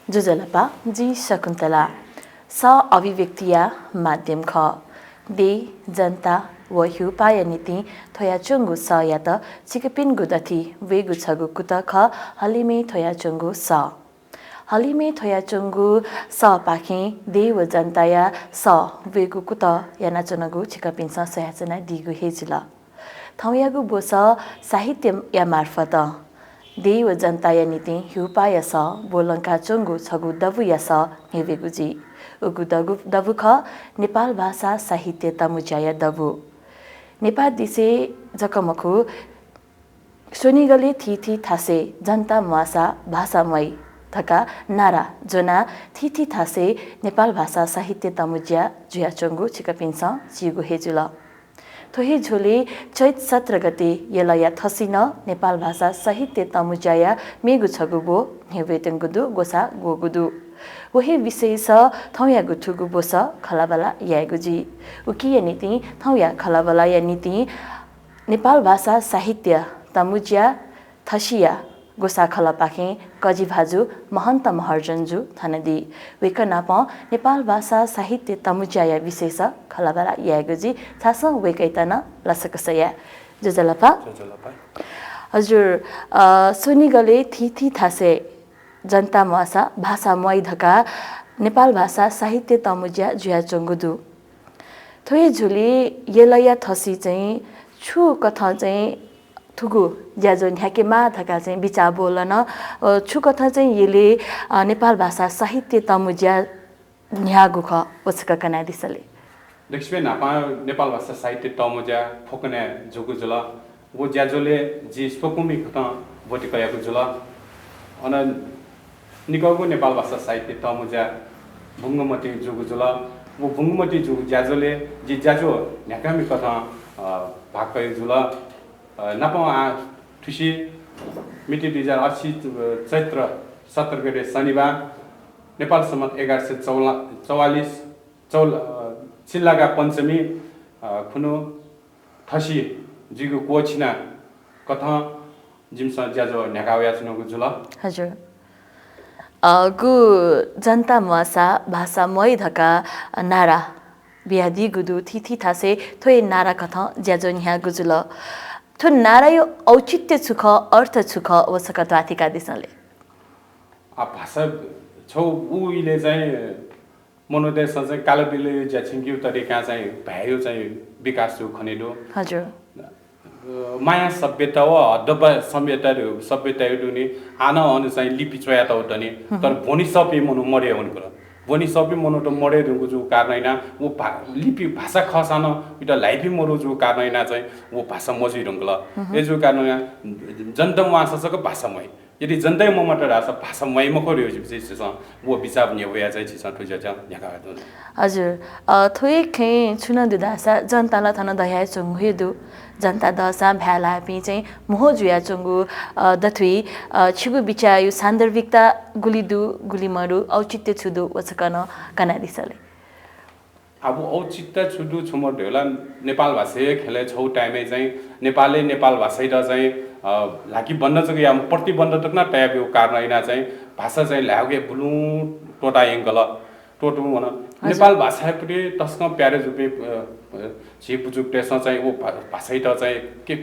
जुजलपा जी शकुन्तला स अभिव्यक्तिया माध्यम ख दे जनता व हुपाय नीति थोया चुंगु स या त चिकपिन गुदथी वेगु छगु कुत ख हलिमे थोया चुंगु स हलिमे थोया चुंगु स पाखे दे व जनता या स वेगु कुत या नाचनगु चिकपिन स सयाचना दिगु हेजिल थौयागु बोस साहित्य या मार्फत देव जनता या नीति हुपाय स बोलंका चोंगु छगु दबु या स हेवेगुजी उगु दबु ख नेपाल भाषा साहित्य तमुजाया दबु नेपाल दिसे जकमखु सुनिगले थी थासे जनता मुआसा भाषामय थका नारा जोना थी थासे नेपाल भाषा साहित्य तमुज्या जुया चोंगु छिकपिन्स चिगु हेजुल थोही झोले चैत 17 गते यलया थसिन नेपाल भाषा साहित्य तमुजाया मेगु छगुबो हेवेतेंगुदु गोसा गोगुदु वही विषय स थौया गुठुगु बोस खलाबला यागुजी उकिया नीति थौया खलाबला या नीति नेपाल भाषा साहित्य तमुज्या थसिया गोसा खला पाखे कजी भाजु महन्त महार्जनजु थनदी वेकनाप नेपाल भाषा साहित्य तमुजाया विशेष खलाबला यागुजी थास वेकैतन लसकसया जुजलपा हजुर सुनिगले थी थासे जनता मुआसा भाषा मय धका नेपाल भाषा साहित्य तमुज्या जुया चंगुदु थोय झुली यलया थसी चाहिँ छु कथा चाहिँ थुगु ज्याजो न्याके मा थका चाहिँ बिचा बोलन छु कथा चाहिँ यले नेपाल भाषा साहित्य तमुज्या न्यागु ख वसका कना दिसले लक्ष्मी नापा नेपाल भाषा साहित्य तमुज्या फोकने जुगु जुल वो ज्याजोले जी स्पोकुमी खता बोटी कयागु जुल अन निकगु नेपाल भाषा साहित्य तमुज्या भुंगमती जुगु जुल वो भुंगमती जुगु ज्याजोले जी ज्याजो न्याकामी कथा भाग कय जुल नपा ठुसी मिति 2080 चैत्र 17 गते शनिबार नेपाल सम्मत 1144 चिल्लागा पञ्चमी खुनु थसी जिगु कोछिना कथा जिमसा ज्याजो न्याकावया छनुगु जुल हजुर गु जनता मुआसा भाषा मय धका नारा बियादी गुदु थी थासे थोय नारा कथा ज्याजो न्या गुजुल थो नारा यो औचित्य सुख अर्थ सुख वसका द्वाथिका दिसले आ भाषा छौ उइले चाहिँ मनोदेश चाहिँ कालबिले ज्याछिङ्क्यु तरिका चाहिँ भ्यायो चाहिँ विकास छु खनेदो हजुर माया सभ्यता व हदबा सभ्यता नि आना अनु चाहिँ लिपि चोया त उतनी तर भोनी सपे मनु मरे हुनको भोनी सपे मनु त मरे रुगु जु कारणैना वो लिपि भाषा खसान उटा लाइफि मरु जु कारणैना चाहिँ वो भाषा मजि रुगल एजु कारणैना जनता माससक भाषामय यदि जनता ममट रासा भाषामय मखो रियो जिस वो बिचाब न्यवया चाहिँ छिसा ठुजा जा न्याका हजुर थोय खे छुन दुदासा जनताला थन दया चंगुदु जनता दशा भ्याला पि चाहिँ मोह जुया चंगु दथुई छिगु बिचायु सान्दर्भिकता गुलिदु गुलिमरु औचित्य छुदु वचकन कना दिसले अब औचित्य छुदु छुमर ढेला नेपाल भाषा खेले छौ टाइमै चाहिँ नेपाल भाषा र चाहिँ लाकी बन्न जग या प्रतिबन्ध तकना टाइपको कारण हैन चाहिँ भाषा चाहिँ लाग्यो बुलु टोटा एंगल टोटु मन नेपाल भाषा पनि तस्क प्यारे जुपे छिपुजुक टेस चाहिँ वो भाषा त चाहिँ के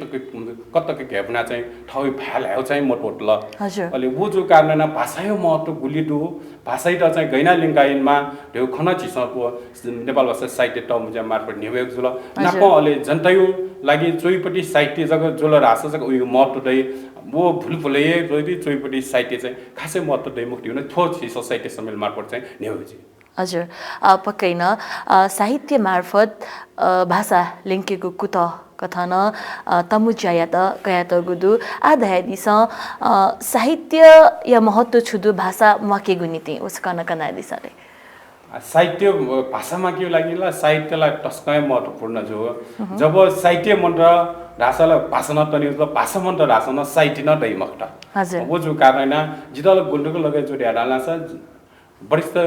कतक घेपना चाहिँ ठौ भ्याल चाहिँ मोटोटल अहिले वो जो कारण भाषा यो महत्व गुलिदु भाषा त चाहिँ गैना लिंगाइनमा ढेउ खना छिसको नेपाल भाषा साहित्य तमुजा मार्फत निवेक जुल नाप अहिले जनतायु लागि चोइपटी साहित्य जग जुल रास जग उयो महत्व दै वो भुलफुले जोइदी चोइपटी साहित्य चाहिँ खासै महत्व दै मुक्ति हुने थो छिस साहित्य सम्मेलन मार्फत चाहिँ निवेक हजुर पक्कै न साहित्य मार्फत भाषा लिङ्केको कुत कथन तमुज्या त कया त गुदु आधा दिस साहित्य या महत्व छुदु भाषा मके गुनिते उसकन कना दिसले साहित्य भाषामा के लागिला साहित्यलाई टस्कै महत्त्वपूर्ण जो जब साहित्य मन्त्र रासाला भाषा न तनि भाषा मन्त्र रासा न साहित्य न दै मक्टा हजुर वो जो कारण जितल गुल्डको लगे जोडी हाडाला स वरिष्ठ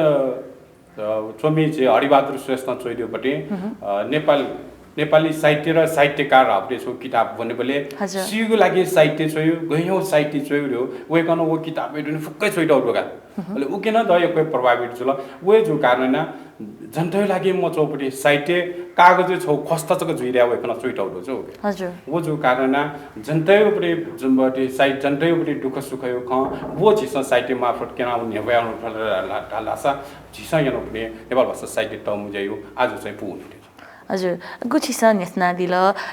चोमी चाहिँ हरिबहादुर श्रेष्ठ चोइदियोपट्टि नेपाली साहित्य र साहित्यकारहरूले छौ किताब भनेपछि सियुको लागि साहित्य चोयो गयौँ साहित्य चोयो वेकन वो किताब पनि फुक्कै चोइटाउ ढोका अहिले उ किन द यो प्रभावित जुल वे जो कारण जनतै लागि म चौपट्टि साहित्य कागज छौ खस्ता चक जुइरा वेकन चोइटाउ ढो हजुर वो जो कारण जनतैपट्टि जुनबटी साहित्य जनतैपट्टि दुःख सुख यो ख वो छिस साहित्य मार्फत केना नेवाउनु ढालासा छिस यनो पनि नेपाल भाषा साहित्य त मुजायो आज चाहिँ पुग्नु हजुर गुछिस नेस्ना दिल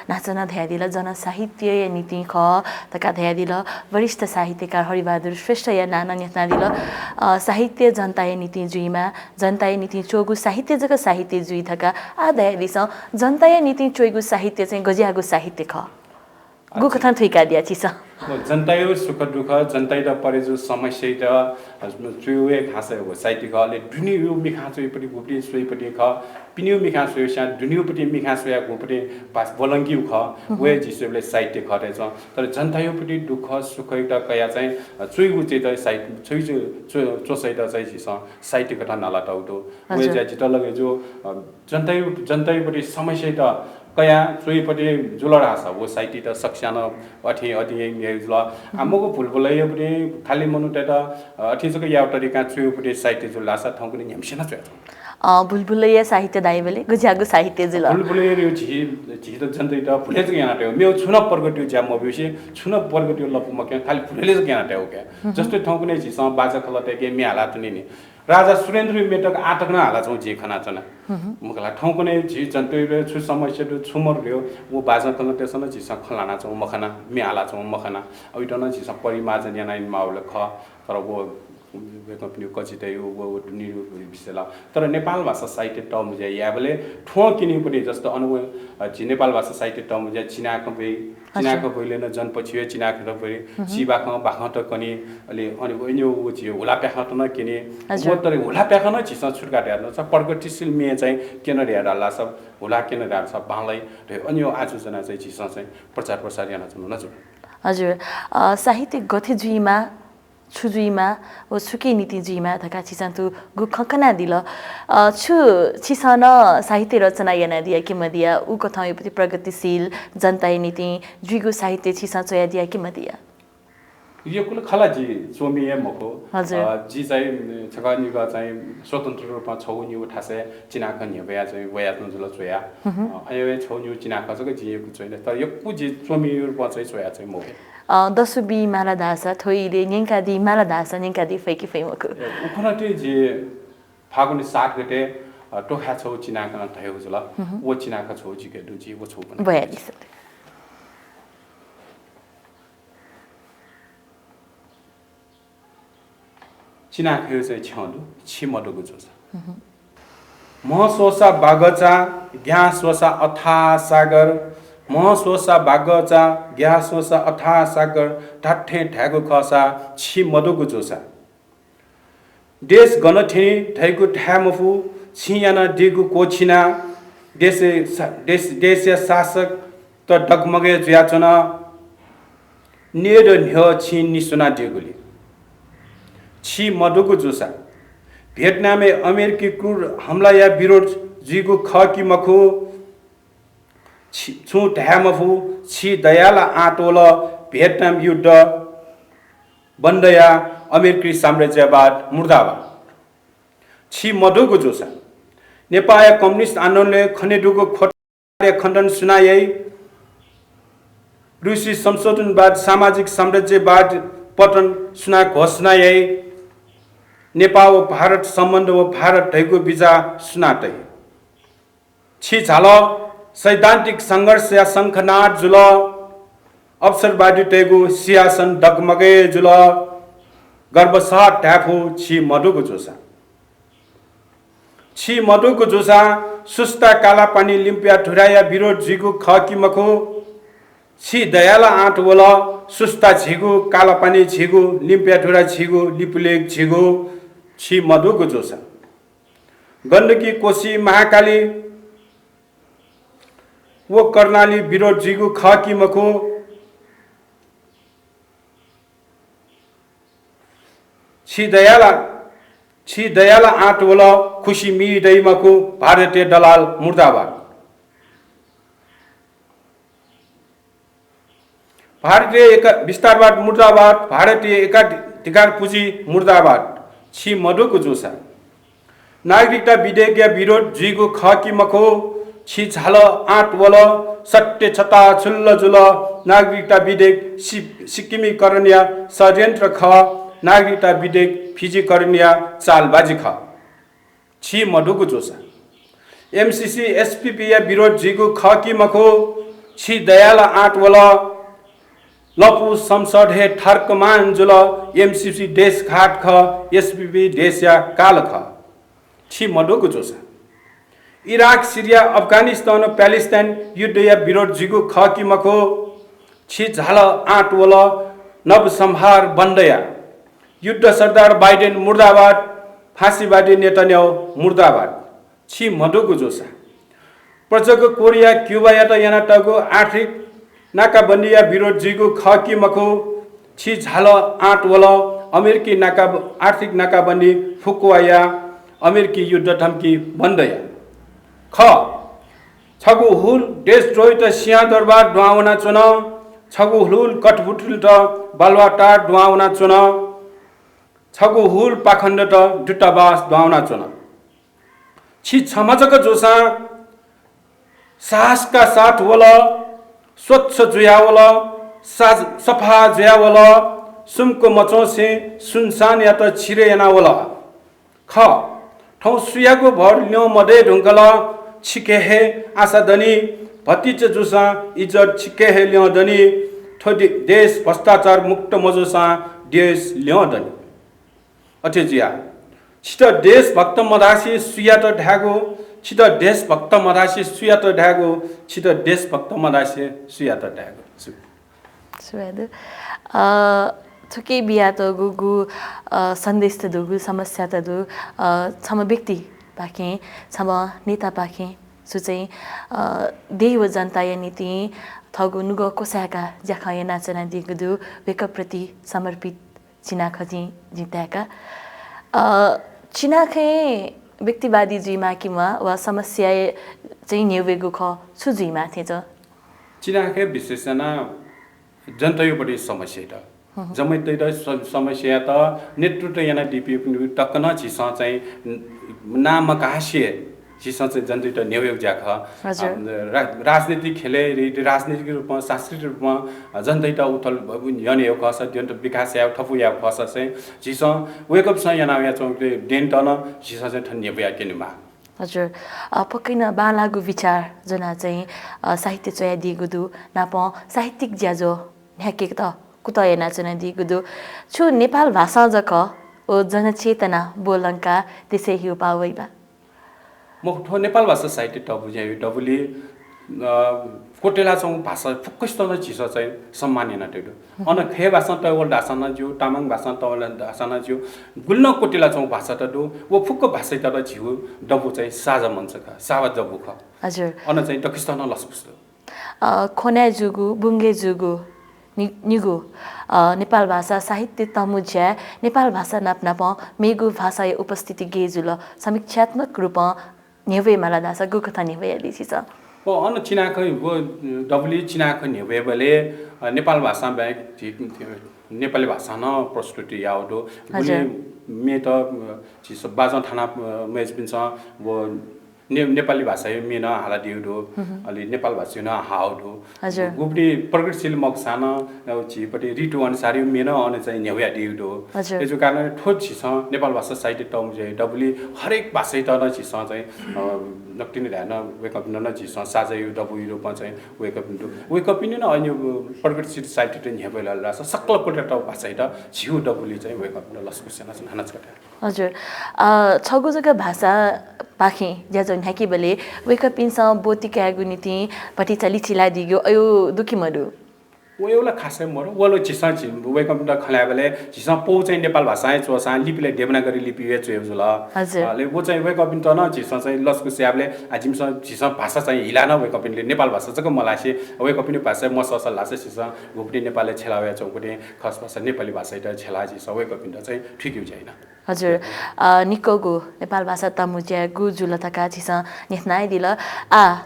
नाचना ध्या दिल जनसाहित्य या नीति ख तका ध्या दिल वरिष्ठ साहित्यकार हरिबहादुर श्रेष्ठ या नाना नेस्ना दिल साहित्य जनता या नीति जुइमा जनता या नीति चोगु साहित्य जग साहित्य जुइ थका आ ध्या दिस जनता या नीति चोगु साहित्य चाहिँ गजियागु साहित्य ख गु कथन थुइका दिया छिस जनतायो सुख दुःख जनता द परे जो समस्या द चुए खासे हो साहित्य खले दुनियो मिखा चोइपटि गुपटी सोइपटि ख पिनियो मिखा सोइ सा दुनियोपटि मिखा सोया गुपटी पास बोलंगी ख वे जिसले साहित्य खरे छ तर जनतायोपटि दुःख सुख द कया चाहिँ चुइगु चाहिँ द साहित्य चोसै द चाहिँ जिस साहित्य कथा नाला टाउटो वे चाहिँ जित लगे जो जनतायोपटि समस्या द कया चोइपटि जुलरा छ वो साहित्य त सक्सान अथि अधि जुल आमको फुलबुलय पनि खाली मनु त अथि जको याउटरिका चोइपटि साहित्य जुलला छ ठाउँ पनि न्यामसेना चोया बुलबुलैया साहित्य दाइबले गजियागु साहित्य जुल बुलबुलैया यो झि त जन्तै त फुले चाहिँ यहाँ टायो मेरो छुन परगट्यो ज्या म बिसे छुन परगट्यो लपु म के खाली फुलेले चाहिँ यहाँ टायो के जस्तै ठाउँ कुनै झिस बाजा खलते के मिहाला त नि राजा सुरेन्द्र मेटक आटक न हाला छौ जे खना चना मुखला ठाउँ कुनै झि जन्तै छु समस्या छुमर रह्यो वो बाजा खल त्यसन झिस खलाना छौ मखना मिहाला छौ मखना अइटन झिस परिमार्जन याना माउले ख तर वो कंपनी कचितै वो निरु विषयला तर नेपाल भाषा साहित्य टमुजे याबले ठो किनि पनि जस्तो अनुभव जि नेपाल भाषा साहित्य टमुजे चिनाको भइले न जनपछि चिनाको भइ सिबाख बाख त कनि अलि अनि ओन्यो उ छि होला प्याख त न किनि वो तर होला प्याख न छिस छुटकाट हेर्नु छ प्रगतिशील मे चाहिँ केन हेर्ला सब होला केन हेर्ला सब बालै अन्यो आजोजना चाहिँ छिस चाहिँ प्रचार प्रसार याना छ न हजुर साहित्य गतिजुइमा छुजुइमा ओ छुके नीति जुइमा धका छिसन्तु गु खकना दिल छु छिसन साहित्य रचना याना दिया कि मदिया उ कथा यपति प्रगतिशील जनता नीति जुइगु साहित्य छिसा चया दिया कि मदिया यो कुल खला जी सोमिए मको हजुर जी चाहिँ छगानी ग चाहिँ स्वतन्त्र रूपमा छौनी उठासे चिनाक न्यबया चाहिँ वया जुल चोया अयो छौनी चिनाक जको जिएको छैन तर यो कुजी सोमी रूपमा चाहिँ चोया चाहिँ मो दसुबी माला दासा थोइले न्यंकादी माला दासा न्यंकादी फैकी फैमको उखनटे जे फागुन 7 गते टोखा छौ चिनाक न थयो जुल वो चिनाक छौ जिके दुजी वो छौ पनि भयालिस चिनाक यो चाहिँ छ्याउदु छिमडुगु जोस म सोसा बागचा ग्या सोसा अथा सागर म सोसा बागचा ग्या सोसा अथा सागर ठाठे ढ्यागु खसा छि मदुगु जोसा देश गनठे ढैगु ढ्यामफु छियाना दिगु कोछिना देश शासक त डगमगे ज्याचना नेड न्ह्यो छि निसुना दिगुली छि मदुगु जोसा भियतनामे अमेरिकी क्रूर हमला या विरोध जिगु खकी मखु छु ढ्यामफु छि दयाला आटोल भियतनाम युद्ध बन्दया अमेरिकी साम्राज्यवाद मुर्दाबाद छि मदुगु जोसा नेपाल कम्युनिस्ट आन्दोलनले खनेदुगु खोटे खण्डन सुनायै रुसी संशोधनवाद सामाजिक साम्राज्यवाद पतन सुना घोषणायै नेपाल व भारत सम्बन्ध व भारत ढैगु बिजा सुनातै छि झाल सैद्धान्तिक संघर्ष या शंखनाद जुल अवसरवादी टेगु सियासन डगमगे जुल गर्वसाथ ढ्याफु छि मधुगु जोसा छि मधुगु जोसा सुस्ता काला पानी लिम्पिया ठुराया विरोध जिगु खकी मखु छि दयाला आट वला सुस्ता छिगु काला पानी छिगु लिम्पिया ठुरा छिगु लिपुलेक छिगु छि मधुगु जोसा गण्डकी कोशी महाकाली वो कर्णाली विरोध जिगु खकी मखु छि दयाला छि दयाल आटवल खुसी मी दैमको भारतीय दलाल मुर्दाबाद भारतीय विस्तारवाद मुर्दाबाद भारतीय एकाधिकार पुँजी मुर्दाबाद छि मधुको जोसा नागरिकता विधेयक विरोध जुइगो खकी मखो छि झाल आटवल सट्टे छता छुल्ल जुल नागरिकता विधेयक सिक्किमीकरणीय षड्यन्त्र ख नागरिकता विधेयक फिजीकरणीय चालबाजी ख छि मधुको जोसा एमसीसी एसपीपी विरोध जुइगो खकी मखो छि दयाल आटवल लपु संसद हे ठर्कमान जुल एमसीसी देश घाट ख एसपीपी देश या काल ख छि मधुको जोसा इराक सिरिया अफगानिस्तान प्यालेस्टाइन युद्ध या विरोध जिगु खकी मखो छि झाल आटवल नव संहार बन्दया युद्ध सरदार बाइडेन मुर्दाबाद फाँसीवादी नेतन्याहु मुर्दाबाद छि मधुको जोसा प्रजक कोरिया क्युबा या त यानाटको आर्थिक नाकाबन्दी या विरोध जिगु खकी मखो छि झाल आटवल अमेरिकी आर्थिक नाकाबन्दी फुकुवा या अमेरिकी युद्ध धम्की बन्दया ख छगु हुल देशद्रोही त सिंह दरबार डुवाउना चुन छगु हुल कठपुतुल त बालवाटार डुवाउना चुन छगु हुल पाखण्ड त दूतावास डुवाउना चुन छि छमचक जोसा साहसका साथ वल स्वच्छ जुयावल सफा जुयावल सुमको मचौसे सुनसान या त छिरे यानावल ख ठौ सुयाको भर ल्यो मदे ढुङ्कल छिके हे आशा दनी भतिच जुसा इज्जत छिके हे ल्यो दनी थोदि देश भ्रष्टाचार मुक्त मजोसा देश ल्यो दनी अठेजिया छिट देश भक्त मदासी सुया त ढागो छिट देश भक्त मदासी सुया त ढागो छिट देश भक्त मदासी सुया त ढागो सुयाद थुके बिया त गुगु सन्देश त दुगु समस्या त दु छम व्यक्ति पाखे छम नेता पाखे सुचै देव जनता या नीति थगु नुगो कोसाका ज्याखा नाचना दिगु वेक प्रति समर्पित चिना खजी जिताका चिनाखे व्यक्तिवादी जुइमा किमा वा समस्या चाहिँ नेवेगु ख सुजुइमा थे ज चिनाखे विशेषना जनतायुपट्टि समस्या त जम्मै समस्या त नेतृत्व याना डिपी टक्कन छिस चाहिँ नाम कासिए छिस चाहिँ जनता त नेवेग ज्याख राजनीतिक खेले राजनीतिक रूपमा सांस्कृतिक रूपमा जनता त उथल यने हो खस त्यो विकास या ठफु या खस चाहिँ छिस वेकअप स याना या चौकले डेन तन छिस चाहिँ ठन नेवेया केनुमा हजुर पक्कै न बालागु विचार जना चाहिँ साहित्य चया दिगु दु नाप साहित्यिक ज्याजो न्याके त कुतय नाचना दिगु दु छु नेपाल भाषा जक ओ जनचेतना बोलंका त्यसै हिउ पावैला म ठो नेपाल भाषा साहित्य डबुली कोटेला चौँ भाषा फुक्कस्तन छिस चाहिँ सम्मानिन टेडु अन खे भाषा तवल दासना ज्यू तामाङ भाषा तवल दासना ज्यू गुल्न कोटेला चौँ भाषा त दु वो फुक्क भाषा त झिउ डबु चाहिँ साझा मञ्च का सावा जबु ख हजुर अन चाहिँ टकिस्तन लसपुस्तो खोना जुगु बुङ्गे जुगु निगु नेपाल भाषा साहित्य तमुज्या नेपाल भाषा नाप्नाप मेगु भाषा उपस्थिति गेजुल समीक्षात्मक रूप नेवे माला दासा गु कथा नेवे लिछि छ ओ अन चिनाख वो डबली चिनाख नेवे बले नेपाल भाषा ब्याक नेपाली भाषा न प्रस्तुति याउदो बुले मे त छिस बाजा थाना मेज पिन्छ वो नेपाली भाषा मेन हाला दिउदो अलि नेपाल भाषा न हाउदो गुबडी प्रगतिशील मक्सान छिपटि रिटु अनुसार मेन अन चाहिँ नेव्या दिउदो यसो कारण ठोट छिस नेपाल भाषा साहित्य टम चाहिँ डबली हरेक भाषा त न छिस चाहिँ नक्टिने ध्यान वेकअप न छिस साझा यो डबु रूपमा चाहिँ वेकअप नि न अनि प्रगतिशील साहित्य त नेव्या लास सक्ल कोटा भाषा त छिउ डबुली चाहिँ वेकअप न लस्कु सेना हानाच कटा हजुर छगु जग्गा भाषा पाखे ज्याजन ह्याकी बले वेकअप इन्स बोतिका गुनीति पटी चली छिला दिगो अयो दुखी मरु वो एउटा खासै मरो वलो छिसा छि वेकअप द खला बले छिसा पौ चाहिँ नेपाल भाषा चोसा लिपिले देवनागरी लिपि वे चोजुल ले वो चाहिँ वेकअप इन त न छिसा चाहिँ लस्कु स्याबले आजिमस छिसा भाषा चाहिँ हिला न वेकअप इनले नेपाल भाषा चाहिँ मलासे वेकअप इन भाषा मसस लासे छिसा गुप्टी नेपालले छेलावे चौकुटे खस भाषा नेपाली भाषा त छेला छिसा वेकअप इन चाहिँ ठिक हुन्छ हैन हजुर निकोगु नेपाल भाषा तमुज्या गु जुलतका छिस नेथनाइ दिल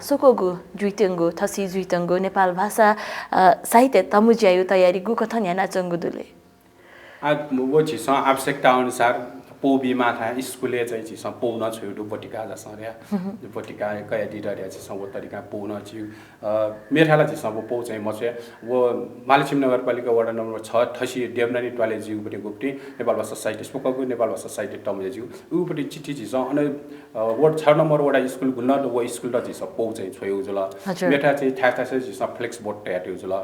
सोकोगु जुइतेंगु थसी जुइतेंगु नेपाल भाषा साहित्य तमुज्यायु तयारी गु कथन याना चंगुदुले वो छिस आवश्यकता अनुसार पोबी माथा स्कुले चाहिँ छिस पौन छोडु बटिका जसर्या बटिका कया दिडर्या छिस वो तरिका पौन छि मेठाला छिस वो पौ चाहिँ मसे वो मालचिम नगरपालिका वडा नम्बर 6 ठसी देवनानी टोले जिउपटि गुप्टी नेपाल भाषा साहित्य स्पोकको नेपाल भाषा साहित्य तमुजे जिउ उपटि चिठी छिस अनि वार्ड 6 नम्बर वडा स्कुल गुल्न वो स्कुल त छिस पौ चाहिँ छोयु जुल मेठा चाहिँ ठ्याठा चाहिँ छिस फ्लेक्स बोर्ड ट्याट्यु जुल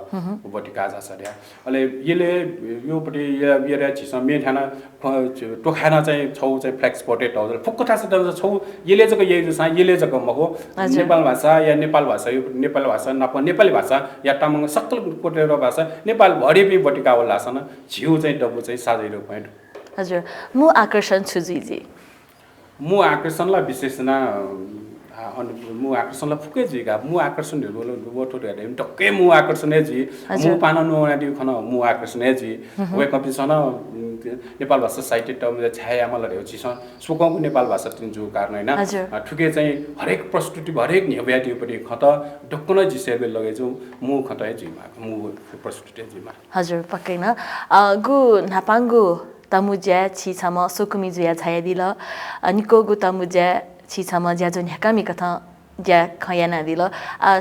बटिका जसर्या अले यले योपटि येरा छिस मेठाना टोखाना चाहिँ छौ चाहिँ फ्लेक्स पोटेट हो फुक्को थास छौ यले जको यही जसा यले जको मको नेपाल भाषा या नेपाल भाषा नेपाली भाषा या तामाङ सक्कल कोटेर भाषा नेपाल भरि पनि बटिका होला सन झिउ चाहिँ डबु चाहिँ साझैरो पॉइन्ट हजुर मु आकर्षण छुजीजी मु आकर्षणलाई विशेषना मु आकर्षणलाई फुकै जिगा मु आकर्षण वटो हेर्दै टक्कै मु आकर्षण जी मु पाना नोडी खन मु आकर्षण जी वे कम्पिसन नेपाल भाषा साहित्य त छाया मलाई हेउछि सुकौको नेपाल भाषा तिन जो कारण हैन ठुके चाहिँ हरेक प्रस्तुति हरेक नेव्याटी पनि खत डक्कन जिसेबे लगेछु मु खतै जिमा मु प्रस्तुति जिमा हजुर पक्कै न गु नापाङ्गु तमुज्या छिछम सोकुमी जुया छाया दिल निकोगु तमुज्या छिछम ज्याजो न्याकामी कथा ज्या खयाना दिल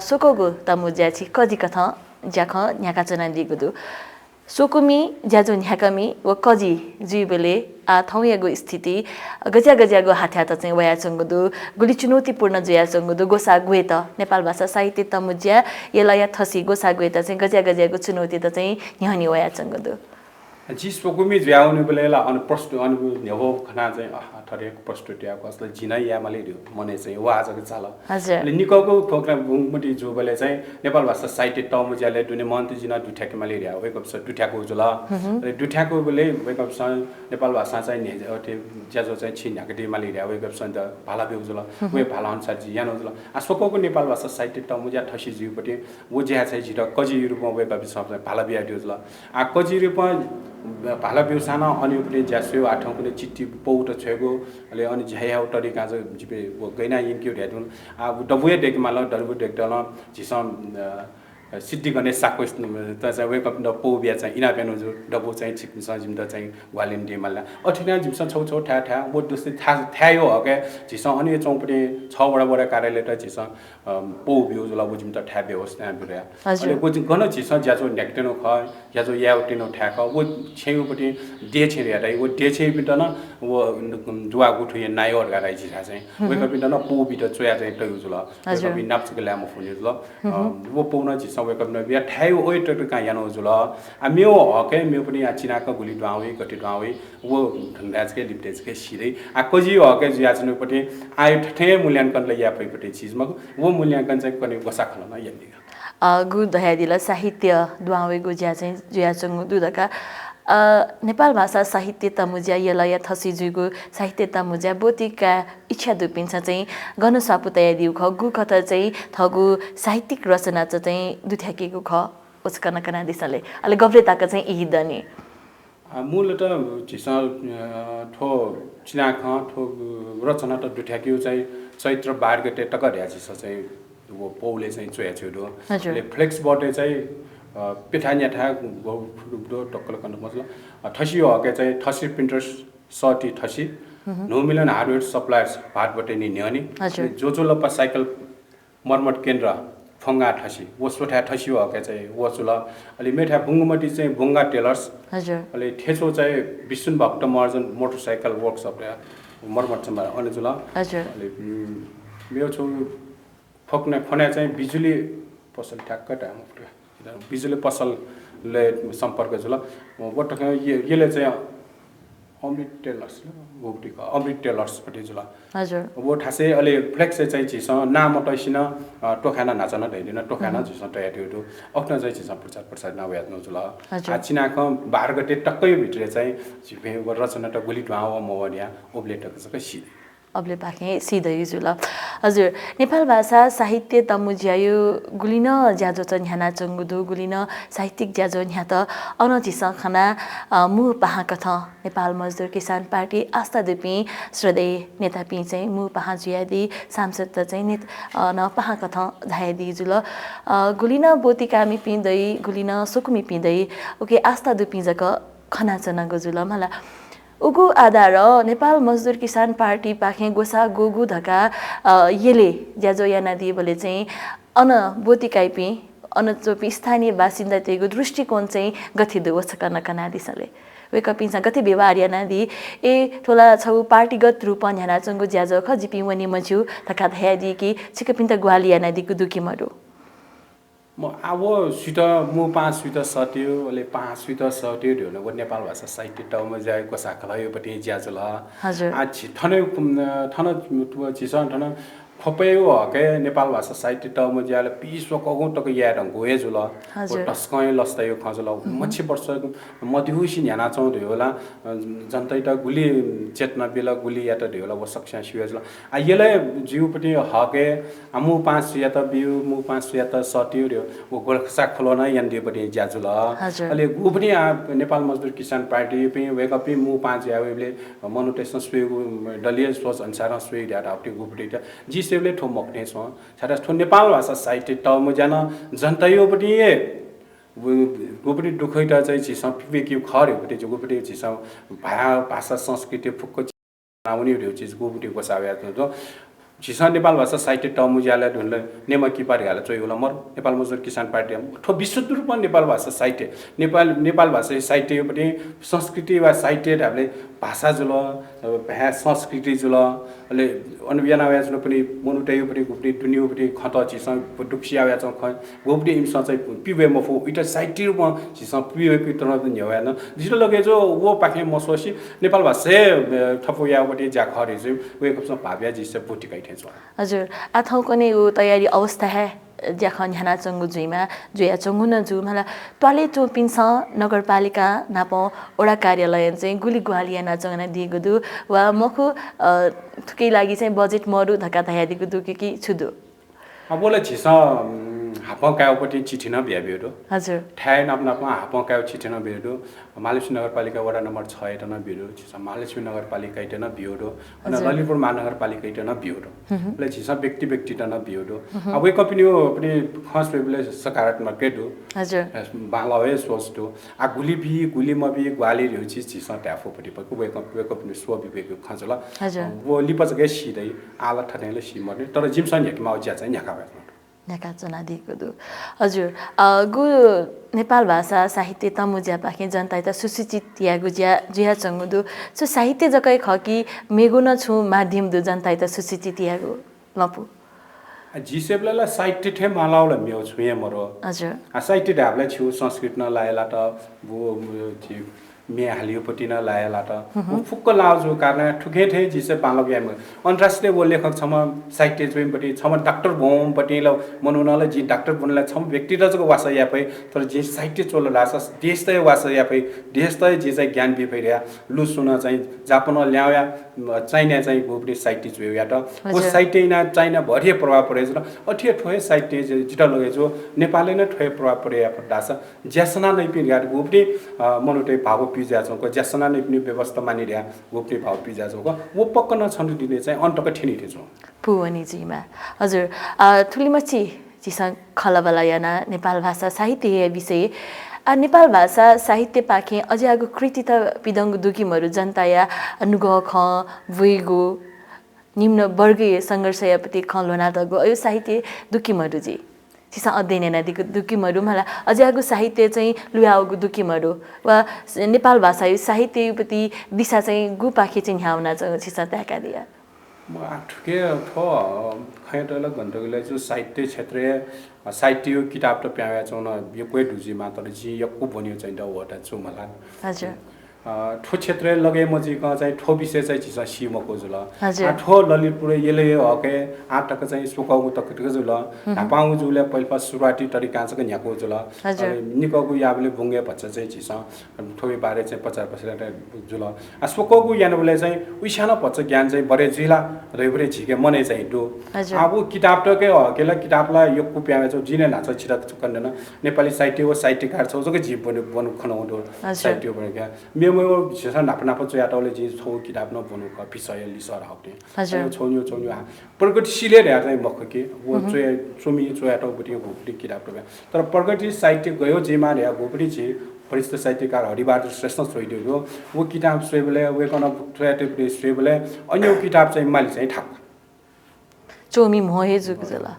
सोकोगु तमुज्या छि कजी कथा ज्या ख न्याका चना दिगुदु सोकुमी ज्याजो न्याकामी व कजी जुइबेले थौयागु स्थिति गज्यागु हाथ्या त चाहिँ वया चंगुदु गुली चुनौतीपूर्ण जुया चंगुदु गोसा गुए त नेपाल भाषा साहित्य तमुज्या यलया थसी गोसा गुए त चाहिँ गज्यागु चुनौती त चाहिँ न्याहनी वया चंगुदु जी सोकुमी ज्याउनु बेला अन प्रस्तुत अनु नेहो खना चाहिँ ठरेको प्रस्तुति आको असले जिनै यामले मने चाहिँ वा आजको चाल हजुर निकोको प्रोग्राम गुमटी जोबले चाहिँ नेपाल भाषा साहित्य तमुज्याले दुने मन्त्री जिना दुठ्याके मलेरिया वेकअप छ दुठ्याको जुल र दुठ्याको बेले वेकअप छ नेपाल भाषा चाहिँ नेजे ज्याजो चाहिँ छिन्याके मलेरिया वेकअप छ त भाला बेउ जुल वे भाला अनुसार जी यानो जुल सोकोको नेपाल भाषा साहित्य तमुज्या ठसी जिउपटी वो ज्या चाहिँ जिरा कजी रूपमा वेकअप छ भाला बिया दिउ जुल कजी रूपमा भाला बिउसाना अनि पनि ज्यास्यो आठौं पनि चिट्ठी पौट छेगो ले अनि झ्याउ तरिका चाहिँ जिपे गैना इन्क्यु ढ्याटुन डबुए डेकमाल डरबु डेक्दल झिसम सिद्धि गणेश साको त चाहिँ वेकअप द पौ बिया चाहिँ इना बेनु जो डबु चाहिँ छिक्स जिम द चाहिँ ग्वालिन डेमला अठिना जिमस छौ छौ ठा ठा वो दुसै थायो हके झिस अनि चौपटी 6 बडा कार्यालय त झिस पौ बिउ जुल बुजिम त ठा व्यवस्था बिरया अनि को गन झिस ज्याजो नेक्टेनो ख ज्याजो याउटिनो ठ्याक वो छेउपटी डे छे हेरै वो डे छे बिटन वो दुवा गुठु या नायर गाराइ झिसा चाहिँ वेकअप बिटन पौ बिट चोया चाहिँ तयु जुल वेकअप नाप्चके ल्यामो फुनि जुल वो पौन झिस वेकअप न बिया ठायो ओइ टटका यानो जुल म्यो हके म्यो पनि चिनाको गुली डाउई कति डाउई वो ढंगाजके लिप्टेजके सिधै कजी हके ज्याचनुपटि आयो ठठे मूल्यांकन ल यापैपटि चीजमा वो मूल्यांकन चाहिँ कने गोसा खलन यन्दिगा गु दयादिला साहित्य दुआवे गु ज्या चाहिँ ज्याचंग दुदका नेपाल भाषा साहित्य तमुज्या यलया थसी जुगु साहित्य तमुज्या बोतिका इच्छा दुपिन्छ चाहिँ गनु सापुतया दिउ ख गु कथा चाहिँ थगु साहित्यिक रचना चाहिँ दुथ्याकेको ख उसकन कना दिसले अले गब्रेताका चाहिँ इहिदनी मूल त झिस ठो चिना ख ठो रचना त दुथ्याक्यु चाहिँ चैत्र 12 गते टकर्या झिस चाहिँ वो पौले चाहिँ चोया छुडो ले फ्लेक्स बटे चाहिँ पिठान्या ठा दो टक्कल कन मतलब ठसी हके चाहिँ ठसी प्रिन्टर्स सटी ठसी नो मिलन हार्डवेयर सप्लायर्स भाटबटे नि न्यानी जो लप्पा साइकल मर्मत केन्द्र फंगा ठसी वो सोठा ठसी हके चाहिँ वो चुल अलि मेठा बुंगमटी चाहिँ बुंगा टेलर्स हजुर अलि ठेचो चाहिँ विष्णु भक्त महर्जन मोटरसाइकल वर्कशप रे मर्मत चम्बा अनि चुल हजुर अलि मेरो छु फक्ने खने चाहिँ बिजुली पसल ठ्याक्क टाइम बिजुली पसलले सम्पर्क जुल वटक यसले चाहिँ अमृत टेलर्स गोप्टीको अमृत टेलर्स पटि जुल हजुर वो ठासे अलि फ्लेक्स चाहिँ छिस नाम टैसिन टोखाना नाचन दैदिन टोखाना झिस टयाट्यो अक्न चाहिँ छिस प्रचार नभ्यात्नु जुल चिनाको 12 गते टक्कै भित्र चाहिँ झिपे रचना त गुली ढाउ मवनिया ओब्लेटक चाहिँ सिधै अबले पाखे सिधै जुल हजुर नेपाल भाषा साहित्य तमुज्यायो गुलिन ज्याजो छ न्याना चंगुदु गुलिन साहित्यिक ज्याजो न्या त अनचिस खाना मु पहा कथ नेपाल मजदुर किसान पार्टी आस्था देपी श्रद्धेय नेता पि चाहिँ मु पहा जुयादी सांसद चाहिँ नेत न पहा कथ धायदी जुल गुलिन बोतिकामी पिँदै गुलिन सुकुमी पिँदै ओके आस्था दुपि जक खना चना गजुल मला उगु आधार नेपाल मजदुर किसान पार्टी पाखे गोसा गोगु धका येले ज्याजो याना दिए बोले चाहिँ अन बोतिकाइपी अन चोपी स्थानीय बासिन्दा तेगु दृष्टिकोण चाहिँ गथिदु वचकन कना दिसले वेक पिसा गति व्यवहार याना दि ए थोला छौ पार्टीगत रूप न्याना चंगु ज्याजो ख जिपि वनी मछु तका धया दि कि छिकपिन्त ग्वाली याना दिगु दुकी मरु म अब सिट मु 5 सिट सट्यो ओले 5 सिट सट्यो ढ्यो न नेपाल भाषा साहित्य टम जाएको साखलायो पटी ज्याजल हजुर आ थने थन चिसन थन खपयो हके नेपाल भाषा साहित्य टम ज्याले पिसो कगु टक या रंगो हे जुल टस्कै लस्तायो खजल मछि वर्ष मध्युसी न्याना चौ ढ्यो होला जनतै त गुली चेतना बेला गुली या त ढ्यो होला व सक्छा सियो जुल आ येले जिउ पटी हके मु 5 या त बिउ मु 5 या त सट्यो ढ्यो व गोलसा खलोन यान दिए पटी ज्याजुल अले गु पनि नेपाल मजदुर किसान पार्टी पनि वेकअप मु 5 यावेले मोनिटेसन स्वेगु दलीय सोच अनुसार स्वे डाटा अपटी गु पटी जी सेवले ठो मक्ने छ छाडा ठो नेपाल भाषा साहित्य त म जान जनतायो पनि गोपटी दुखैटा चाहिँ चिसा पिके खर्यो पटी गोपटी चिसा भाषा संस्कृति फुक्को आउने हो चिज गोपटी गोसाव्या त चिसा नेपाल भाषा साहित्य टमुज्याले ढुनले नेमा किपारी हाले चाहिँ होला मर नेपाल मजदुर किसान पार्टी ठो विशुद्ध रूपमा नेपाल भाषा साहित्य नेपाल भाषा साहित्य पनि संस्कृति वा साहित्य हामीले भाषा जुल भ्या संस्कृति जुल अले अनुव्याना व्या जुल पनि मनुटयो पनि गुप्ती दुनियो पनि खत चिसा दुक्सिया व्या ख गोपटी इमसा चाहिँ पिवे मफो इटा साहित्य रूपमा चिसा पिवे पितर न्यवा न जिरो लगे जो वो पाखे मसोसी नेपाल भाषा थपो यावटी जाखरे चाहिँ वे कपस भाव्या जिसे पुटिकै हजुर आथौ कने उ तयारी अवस्था है ज्याखन ह्याना चंगु जुइमा जुया चंगु न जु मला टले चोपिन्छ नगरपालिका नापो ओडा कार्यालय चाहिँ गुली ग्वालिया ना चंगना दिगु दु वा मखु थुकै लागि चाहिँ बजेट मरु धका धया दिगु दु कि छुदु अबोले छिसा हापकाउपटी चिठी न भ्याबियो हजुर ठाय नाप नापमा हापकाउ चिठी न भ्याबियो मालेश्वर नगरपालिका वडा नम्बर 6 एटा न भ्याबियो छिसा मालेश्वर नगरपालिका एटा न भ्याबियो अनि ललितपुर महानगरपालिका एटा न भ्याबियो ले छिसा व्यक्ति व्यक्ति त न भ्याबियो अब एक कम्पनी हो पनि खास वेबले सकारात्मक के दु हजुर बालावे सोचतो आ गुली मबी ग्वाली रह्यो छिसा ट्याफोपटी पको वेक कम्पनी सो विवेक खजला वो लिपच गे सिदै आला ठनेले सिमर्ने तर जिमसन यकमा ज्या चाहिँ न्याका भएन न्याका चना दिएको दु हजुर गु नेपाल भाषा साहित्य तमुज्या पाखे जनता त सुसूचित या गुज्या जुया चंगु दु सो साहित्य जकै खकी मेगु न छु माध्यम दु जनता त सुसूचित या गु लपु जिसेबला साहित्य थे मालाउला मेउ छु या मरो हजुर साहित्य डाबले छु संस्कृत न लायला त वो मे हालियोपट्टि न लायला त फुक्क लाजो कारण ठुके थे जिसे पालक याम अन्तर्राष्ट्रिय वो लेखक छम साहित्य जुइमपट्टि छम डाक्टर भौमपट्टि ल मनुनले जी डाक्टर बनला छम व्यक्ति रजको वासा यापै तर जे साहित्य चोल लास देशतै वासा यापै देशतै जे चाहिँ ज्ञान बिफैर्या लु सुन चाहिँ जापान ल्याया चाइना चाहिँ गोपटी साहित्य जुयो या त वो साहित्य न चाइना भरिए प्रभाव परेछ र अठिए ठोए साहित्य जिटा लगे जो नेपालले न ठोए प्रभाव परे या पडास ज्यासना नै पिया गोपटी मनुटै भाव पिजा छको ज्यासना नै पनि व्यवस्था मानिરહ્યા गोप्ती भाव पिजा छको वो पक्क न छन् दिने चाहिँ अन्तक ठिनी थे छ पुवनी जिमा हजुर ठुलीमची जिसँग खलबला याना नेपाल भाषा साहित्य विषय नेपाल भाषा साहित्य पाखे अझै आगो कृति त पिदंग दुखीमहरु जनता या नुग ख वेगो निम्न वर्गीय संघर्षयापति खलोना दगो यो साहित्य दुखीमहरु जी चिसा अध्ययन नदीको दुखीमहरु मलाई अझै आगो साहित्य चाहिँ लुयाउगो दुखीमहरु वा नेपाल भाषा साहित्यपति दिशा चाहिँ गु पाखे चाहिँ ह्याउना चाहिँ चिसा त्याका दिया म ठुके थो खैटला गन्तगले जो साहित्य क्षेत्रीय साहित्य किताब त प्याया छौ न यो कोइ दुजी मात्र जी यक्कु बन्यो चाहिँ द वटा छु मलाई हजुर ठो क्षेत्र लगे मजी क चाहिँ ठो विषय चाहिँ छिस सिमको जुल ठो ललितपुर येले हके आटक चाहिँ सुकाउ तकटिक जुल नापाउ जुले पहिला सुरुवाती तरिका चाहिँ न्याको जुल निकको याबले भुंगे भन्छ चाहिँ छिस ठोबी बारे चाहिँ 50% जुल सुकाउको यानबले चाहिँ उइसानो भन्छ ज्ञान चाहिँ बरे जिला रेबरे झिके मने चाहिँ दु अब किताब टके हकेला किताबला यो कुप्यामे चाहिँ जिने नाच छिरक चुकन्दैन नेपाली साहित्य हो साहित्यकार छौ जके जीव बनु खनाउँदो साहित्य बनेका मेमो विशेष नाप चयाटौले जी छौ किताब न बनु क विषय लिसर हप्ने छोन्यो प्रगतिशील रे चाहिँ मख के वो चोमी चयाटौ बटी गोपटी किताब तर प्रगति साहित्य गयो जेमा रे गोपटी छी परिचित साहित्यकार हरिबहादुर श्रेष्ठ सोइदियो वो किताब सोइबले वे कन ट्रेटिभ सोइबले अन्य किताब चाहिँ मालि चाहिँ ठाक चोमी मोहे जुगजला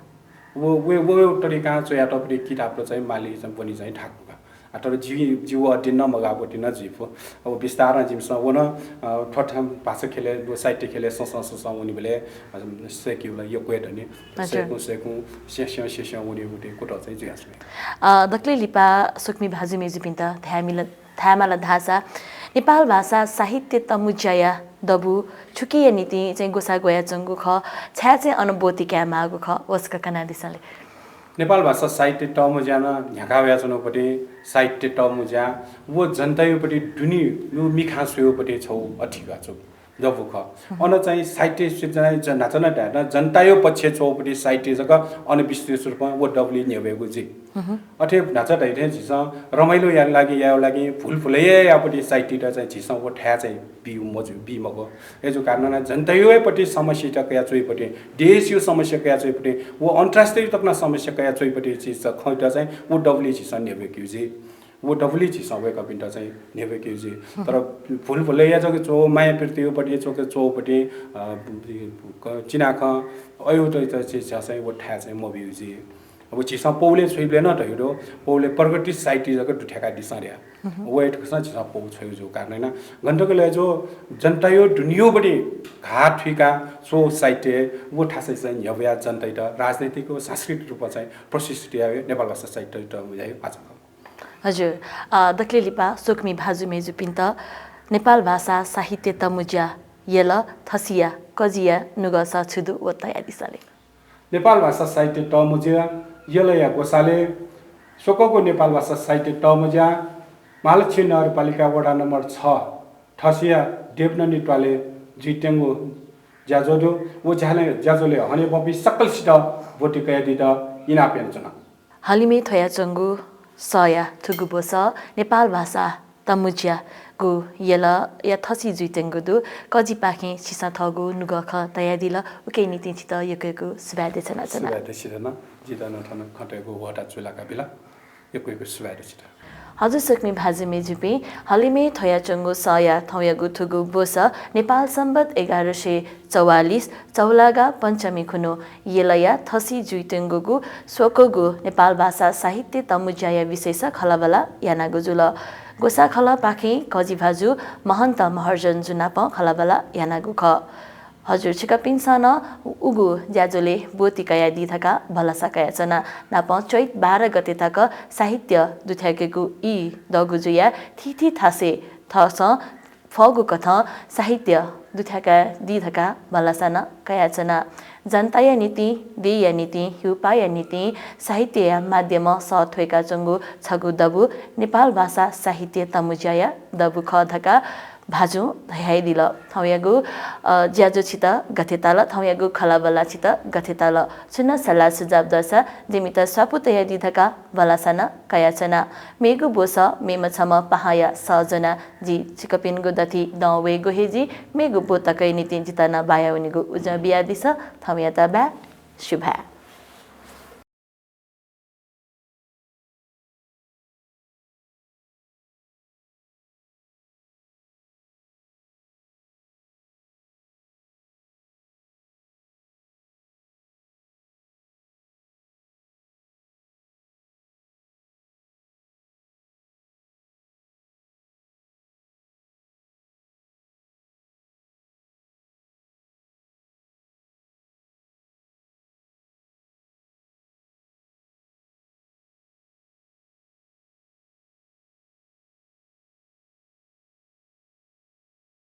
वो तरिका चयाटौ बटी किताब चाहिँ मालि चाहिँ पनि चाहिँ ठाक तर जीव अध्ययन मगाबटी न जीव अब विस्तार जिमस वन ठठम भाषा खेले साहित्य खेले संस्था उनी बेले सेक्युला यो क्वेट अनि सेकु शेष उनी उठे कोटा चाहिँ जियास दक्ले लिपा सुक्मी भाजु मेजु पिन्ता थामाला धासा नेपाल भाषा साहित्य तमुजया दबु छुकिया नीति चाहिँ गोसा गोया चंगु ख छ्या चाहिँ अनुभूति क्या मागु ख वस्का कना दिसले नेपाल भाषा साहित्य टमुज्यान झ्याकाव्या चनोपट्टि साहित्य टमुज्या वो जनतायोपट्टि दुनी यो मिखासयोपट्टि छौ अठिका छु जबुख अन चाहिँ साहित्य सिर्जना नाचन ढाना जनतायो पक्ष छौपट्टि साहित्य जग अन विस्तृत रूपमा वो डबली नेवेगु जी अठे नाच ढाइथे छिस रमाइलो या लागि फुलफुलैया यापट्टि साहित्य चाहिँ छिस वो ठ्या चाहिँ बिउ मजु बिमको एजो कारण जनतायोपट्टि समस्या कया चोइपट्टि देश यो समस्या कया चोइपट्टि वो अन्तर्राष्ट्रिय तकना समस्या कया चोइपट्टि छिस खैटा चाहिँ वो डबली छिस नेवेगु जी वो डबली छिस वेक पिन्ट चाहिँ नेवेगु जी तर फुलफुलैया जग चो माया प्रीतियोपट्टि चोके चोपट्टि चिनाख अयो त छिस चाहिँ वो ठ्या चाहिँ मबिउ जी अब छिसा पौले छोइले न ढइरो पौले प्रगति साहित्य जग दुठ्याका दिसर्या वेट कसा छिसा पौ छोइ जो कारण न गण्डकले जो जनतायो दुनियोबडी घाट ठिका सो साहित्य वो ठासै चाहिँ यव्या जनता त राजनीतिक सांस्कृतिक रूपमा चाहिँ प्रशिक्षित आयो नेपाल भाषा साहित्य त बुझायो आज हजुर दक्ले लिपा सोक्मी भाजु मेजु पिन्त नेपाल भाषा साहित्य तमुज्या येल थसिया कजिया नुगसा छुदु व तयारी सले नेपाल भाषा साहित्य तमुज्या यलया गोसाले सोकको नेपाल भाषा साहित्य तमुज्या महालक्ष्मी नगरपालिका वडा नम्बर 6 ठसिया देवननी टवाले जिटेंगु ज्याजोदो वो ज्याजोले हने बपी सकल सित भोटी कयादि त इना पेन्चना हालिमे थया चंगु सया थुगुबोस नेपाल भाषा तमुज्या गु येला या थसी जुइटेंगु दु कजि पाखे छिसा थगु नुगख तयादिला उके नीति छित यकेको सुबादे छना सुबादे छिना जिदान थन खटेको वटा चुलाका बिला यकेको सुबादे छिना हजुर सक्मी भाजु मेजुपे हलिमे थया चंगु सया थयगु थुगु बोस नेपाल सम्बत 1144 चौलागा पञ्चमी खुनो येलया थसी जुइटेंगुगु सोकोगु नेपाल भाषा साहित्य तमुज्या विशेष खलाबला यानागु जुल गोसा खला पाखे कजि भाजु महन्त महर्जन जुनाप खलाबला यानागु ख हजुर छिका पिन्सन उगु ज्याजोले बोतिकाया दिथका भलासाकाया चना नाप चैत 12 गते तक साहित्य दुथ्याकेगु इ दगुजुया थिथि थासे थस फगु कथ साहित्य दुथ्याका दिथका भलासाना कायाचना जनताया नीति देया नीति हुपाया नीति साहित्य माध्यम सथ्वेका चंगु छगु दबु नेपाल भाषा साहित्य तमुज्या दबु खधका भाजु धयाइदिल थौयागु ज्याजो छित गथेताल थौयागु खलाबला छित गथेताल सुन्न सल्लाह सुझाव दर्शा जिमित स्वापुतया दिधका बलासना कायाचना मेगु बोस मेमछम पहाया सजना जी चिकपिनगु दथि दवे गोहेजी मेगु बोतकै नीति जितना बाया उनिगु उज बिया दिस थौयाता बा शुभा